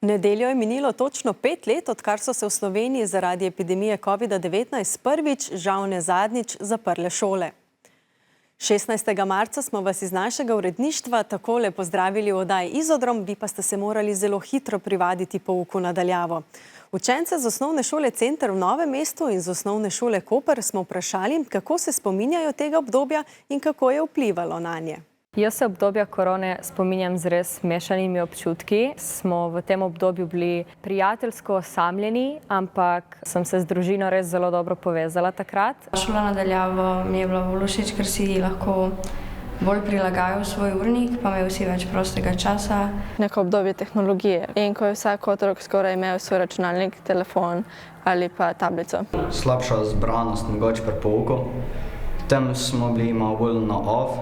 V nedeljo je minilo točno 5 let, odkar so se v Sloveniji zaradi epidemije COVID-19 prvič, žal ne zadnjič, zaprle šole. 16. marca smo vas iz našega uredništva takole pozdravili v oddaji Izodrom, vi pa ste se morali zelo hitro privaditi pouku na daljavo. Učence z osnovne šole Center v Novem mestu in z osnovne šole Koper smo vprašali, kako se spominjajo tega obdobja in kako je vplivalo nanje. Jaz se obdobja korone spominjam z res mešanimi občutki. Smo v tem obdobju bili prijateljsko osamljeni, ampak sem se z družino res zelo dobro povezala takrat. Šola na daljavo mi je bila bolj všeč, ker si lahko bolj prilagajal svoj urnik, pa imel si več prostega časa. Neko obdobje tehnologije in ko je vsak otrok skoraj imel svoj računalnik, telefon ali pa tablico. Slabša zbranost mogoče pri pouku. Tem smo bili malo bolj na off.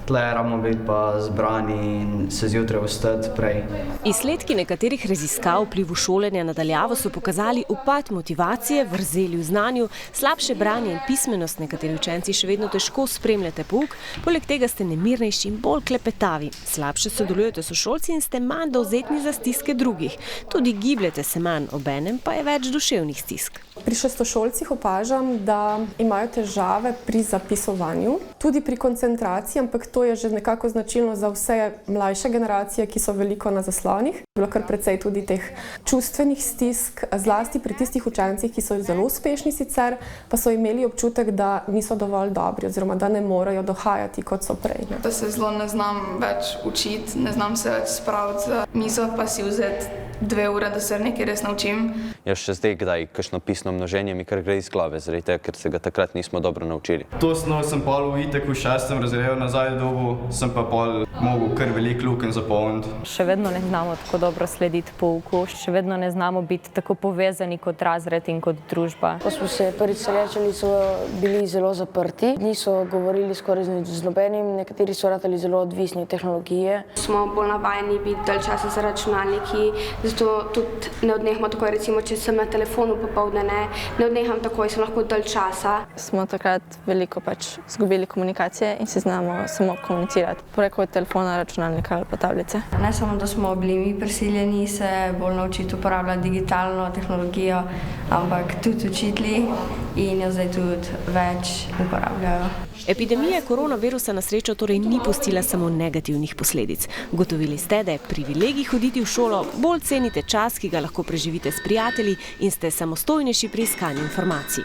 Tle rabimo biti pa zbrani in se zjutraj vstati prej. Izsledki nekaterih raziskav vplivu šolanja na daljavo so pokazali upad motivacije, vrzeli v znanju, slabše branje in pismenost. Nekateri učenci še vedno težko spremljate pouk, poleg tega ste nemirnejši in bolj klepetavi. Slabše sodelujete s sošolci in ste manj dovzetni za stiske drugih. Tudi gibljete se manj, obenem pa je več duševnih stisk. Pri šestošolcih opažam, da imajo težave pri zapisovanju, tudi pri koncentraciji, ampak to je že nekako značilno za vse mlajše generacije, ki so veliko na zaslonih. Bilo kar precej tudi teh čustvenih stisk, zlasti pri tistih učencih, ki so zelo uspešni sicer, pa so imeli občutek, da niso dovolj dobri oziroma da ne morejo dohajati, kot so prej. Da se zelo ne znam več učiti, ne znam se več spraviti za mizo, pa si vzeti 2 ure, da se nekaj res naučim. Jaz še zdaj kdaj kakšno pisno množenje mi kar gre iz glave, zaradi tega, ker se ga takrat nismo dobro naučili. To snov sem pol itak v 6. razredu nazaj dobil, sem pa pol mogel kar veliko lukenj zapolniti. Še vedno ne znamo tako dobro slediti pouku, še vedno ne znamo biti tako povezani kot razred in kot družba. Ko smo se prvič srečali, so bili zelo zaprti, niso govorili skoraj z nobenim, nekateri so ratali zelo odvisni od tehnologije. Smo bolj navajeni biti dalj časa za računalniki, zato tudi ne odnehamo takoj, recimo, če sem na telefonu popoldne, ne odneham takoj, sem lahko dalj časa. Smo takrat veliko izgubili komunikacije in si znamo samo komunicirati preko telefona, računalnika ali pa tablice. Ne samo, da smo bili mi prisiljeni se bolj naučiti uporabljati digitalno tehnologijo, ampak tudi učitelji in jo zdaj tudi več uporabljajo. Epidemija koronavirusa na srečo torej ni pustila samo negativnih posledic. Ugotovili ste, da je privilegij hoditi v šolo, bolj cenite čas, ki ga lahko preživite s prijatelji in ste samostojnejši pri iskanju informacij.